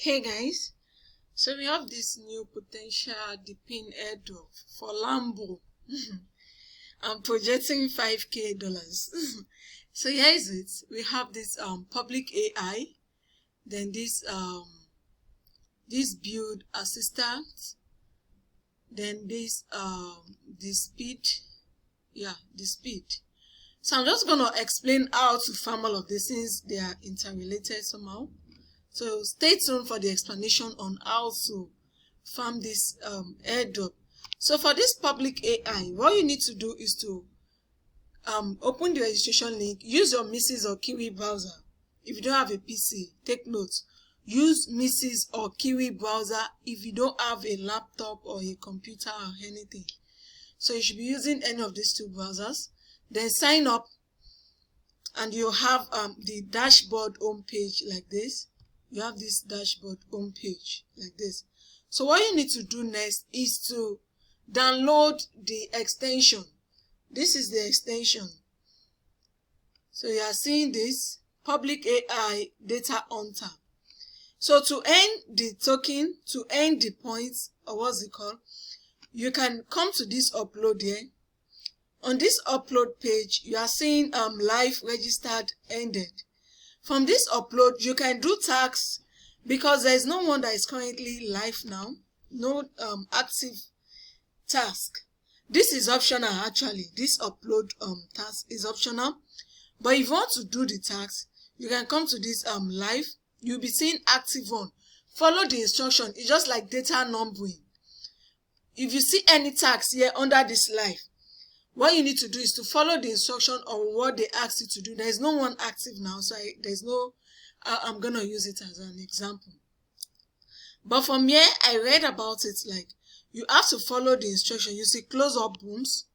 Hey guys, so we have this new potential Depin Airdrop for Lambo. I'm projecting $5K. So here is it. We have this Public AI, then this build assistant, then this Despeed, Despeed. So I'm just gonna explain how to farm all of these since they are interrelated somehow. So stay tuned for the explanation on how to farm this airdrop. So for this Public AI, what you need to do is to open the registration link, use your Mrs. or Kiwi browser. If you don't have a PC, take notes. Use Mrs. or Kiwi browser if you don't have a laptop or a computer or anything. So you should be using any of these two browsers. Then sign up and you have the dashboard home page like this. You have this dashboard home page like this. So what you need to do next is to download the extension. This is the extension. So you are seeing this Public AI Data Hunter. So to earn the token, to earn the points, or what's it called, you can come to this upload here. On this upload page, you are seeing live registered ended. From this upload, you can do tasks because there is no one that is currently live now, no active task. This is optional actually. This upload task is optional. But if you want to do the task, you can come to this live. You'll be seeing active one. Follow the instruction. It's just like data numbering. If you see any task here under this live, what you need to do is to follow the instruction on what they asked you to do. There is no one active now, so there's no, I'm going to use it as an example. But from here, I read about it like, you have to follow the instruction. You see close up booms.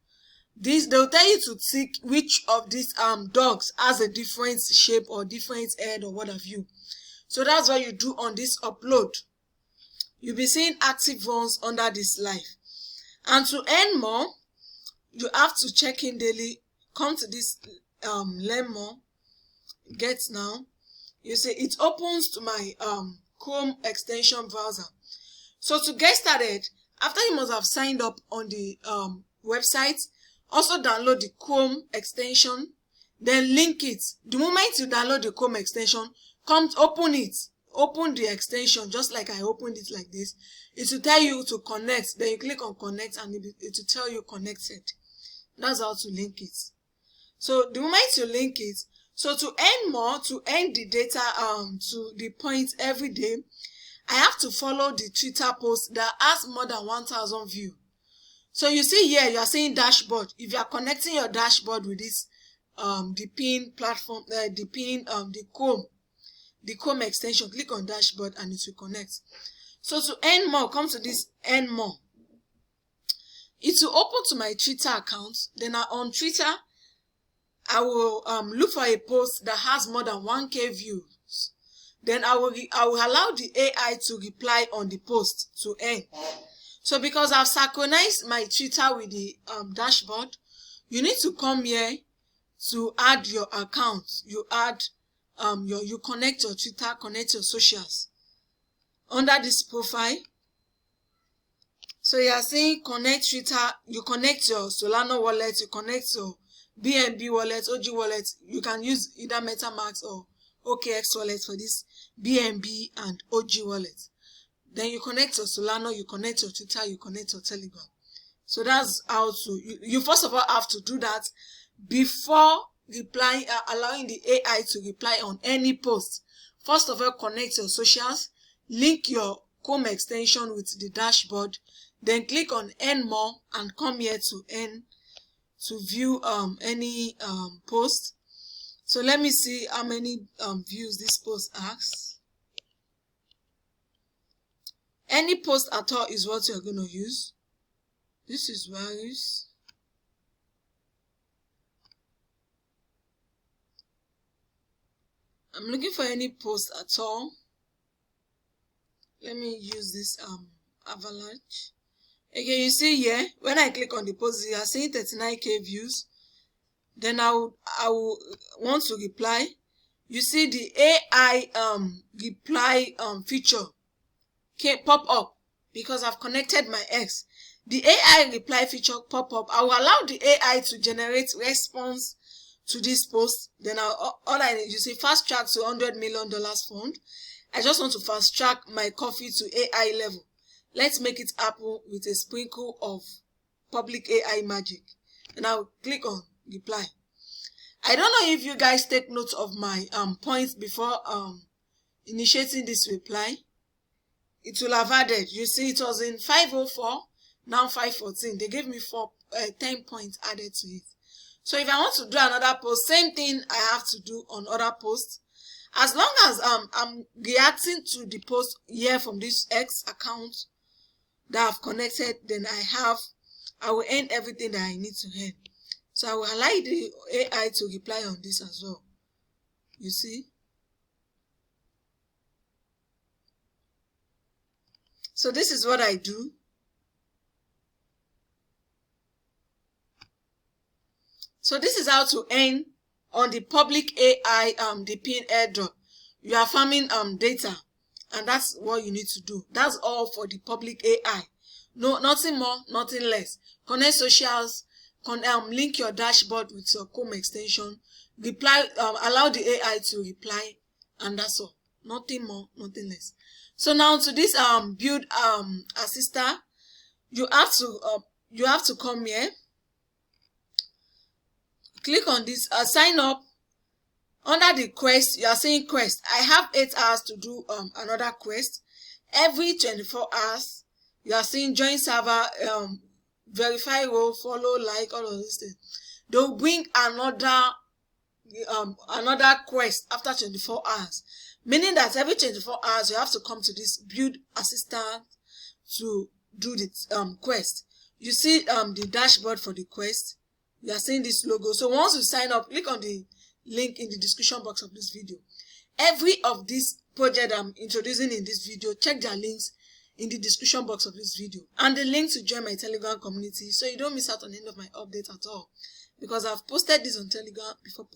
They'll tell you to tick which of these dogs has a different shape or different head or what have you. So that's what you do on this upload. You'll be seeing active ones under this live. And to earn more, you have to check in daily. Come to this learn more, get now. You see it opens to my Chrome extension browser. So to get started, after you must have signed up on the website, also download the Chrome extension, then link it. The moment you download the Chrome extension, open it. Open the extension just like I opened it like this. It will tell you to connect. Then you click on connect and it will tell you connected. That's how to link it. So the moment you link it, so to earn more, to earn the data to the points every day, I have to follow the Twitter post that has more than 1,000 views. So you see here, you are saying dashboard. If you are connecting your dashboard with this Depin platform, the Chrome extension, click on dashboard and it will connect. So to earn more, come to this earn more. It will open to my Twitter account. Then on Twitter, I will look for a post that has more than 1K views. Then I will allow the AI to reply on the post to earn. So because I've synchronized my Twitter with the dashboard, you need to come here to add your account. You add you connect your Twitter, connect your socials under this profile. So you are saying connect Twitter, you connect your Solana wallet, you connect your BNB wallet, OG wallet. You can use either MetaMask or OKX wallet for this BNB and OG wallet. Then you connect your Solana, you connect your Twitter, you connect your Telegram. So that's how to, you first of all have to do that before replying, allowing the AI to reply on any post. First of all, connect your socials, link your Chrome extension with the dashboard, then click on earn more and come here to earn, to view any post. So let me see how many views this post has. Any post at all is what you're going to use. This is values. I'm looking for any post at all. Let me use this avalanche. Okay, you see here, when I click on the post, you are seeing 39K views. Then I will want to reply. You see the AI reply feature pop up because I've connected my X. The AI reply feature pop up. I will allow the AI to generate response to this post. Then all I need, you see, fast track to $100 million fund. I just want to fast track my coffee to AI level. Let's make it happen with a sprinkle of public AI magic. And I'll click on reply. I don't know if you guys take note of my points before initiating this reply. It will have added. You see, it was in 504, now 514. They gave me 10 points added to it. So if I want to do another post, same thing I have to do on other posts. As long as I'm reacting to the post here from this X account that I've connected, then I will earn everything that I need to earn. So I will allow the AI to reply on this as well. You see? So this is what I do. So this is how to earn on the public AI Depin Airdrop. You are farming data, and that's what you need to do. That's all for the public AI. No, nothing more, nothing less. Connect socials, link your dashboard with your Chrome extension, reply, allow the AI to reply, and that's all. Nothing more, nothing less. So now to this build Assisterr, you have to come here. Click on this, sign up. Under the quest, you are saying quest. I have 8 hours to do another quest. Every 24 hours, you are saying join server, verify role, follow, like, all of these things. They'll bring another quest after 24 hours. Meaning that every 24 hours, you have to come to this build Assisterr to do the quest. You see the dashboard for the quest. You are seeing this logo. So once you sign up, click on the link in the description box of this video. Every of this project I'm introducing in this video, check their links in the description box of this video. And the link to join my Telegram community so you don't miss out on any of my updates at all. Because I've posted this on Telegram before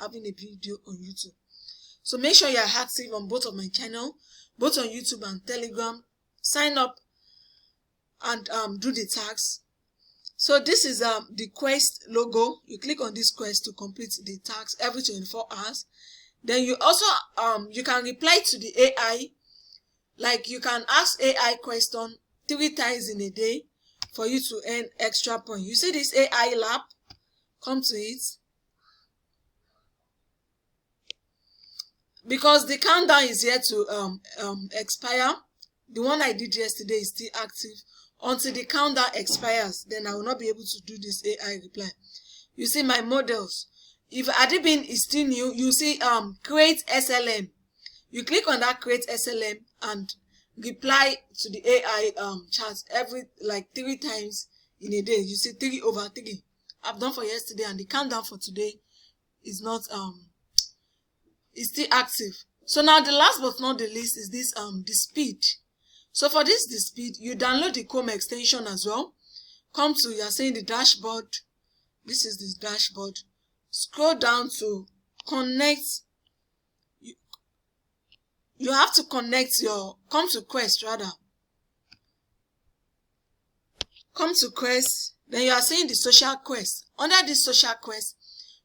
having a video on YouTube. So make sure you are active on both of my channel, both on YouTube and Telegram. Sign up and do the tags. So this is the quest logo. You click on this quest to complete the tasks every 24 hours. Then you also you can reply to the AI. Like you can ask AI question 3 times in a day for you to earn extra points. You see this AI lab? Come to it. Because the countdown is here to expire. The one I did yesterday is still active. Until the countdown expires, then I will not be able to do this AI reply. You see my models. If Depin is still new, you see create SLM. You click on that create SLM and reply to the AI chat every 3 times in a day. You see 3 over 3. I've done for yesterday, and the countdown for today is not is still active. So now the last but not the least is this Dspeed. So for this Dspeed, you download the Chrome extension as well. Come to, you are saying the dashboard. This is the dashboard. Scroll down to connect. You have to connect your, come to quest rather. Come to quest. Then you are saying the social quest. Under this social quest,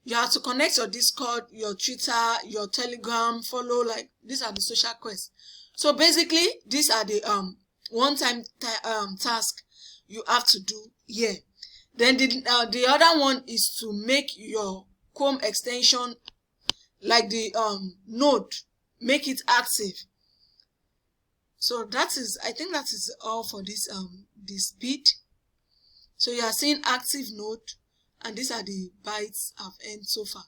you have to connect your Discord, your Twitter, your Telegram, follow, like these are the social quests. So basically, these are the one-time task you have to do here. Then the other one is to make your Chrome extension like the node, make it active. So that is, I think that is all for this Dspeed. So you are seeing active node, and these are the bytes I've earned so far.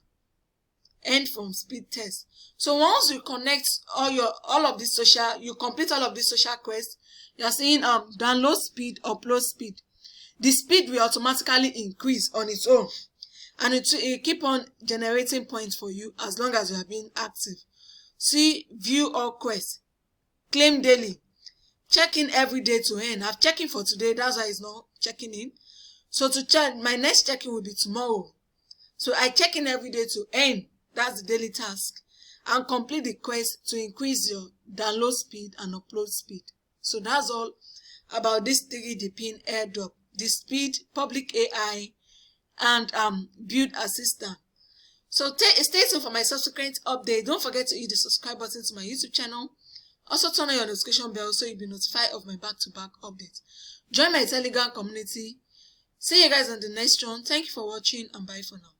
End from speed test. So once you connect all of this social, you complete all of these social quests, you are seeing download speed, upload speed. The speed will automatically increase on its own, and it will keep on generating points for you as long as you are being active. See, view all quests, claim daily, check in every day to earn. I've checked in for today, that's why it's not checking in. So to check, my next check-in will be tomorrow. So I check in every day to earn. That's the daily task. And complete the quest to increase your download speed and upload speed. So that's all about these 3 Depin airdrop: Despeed, Public AI, and Build Assisterr. So stay tuned for my subsequent update. Don't forget to hit the subscribe button to my YouTube channel. Also turn on your notification bell so you'll be notified of my back-to-back updates. Join my Telegram community. See you guys on the next one. Thank you for watching, and bye for now.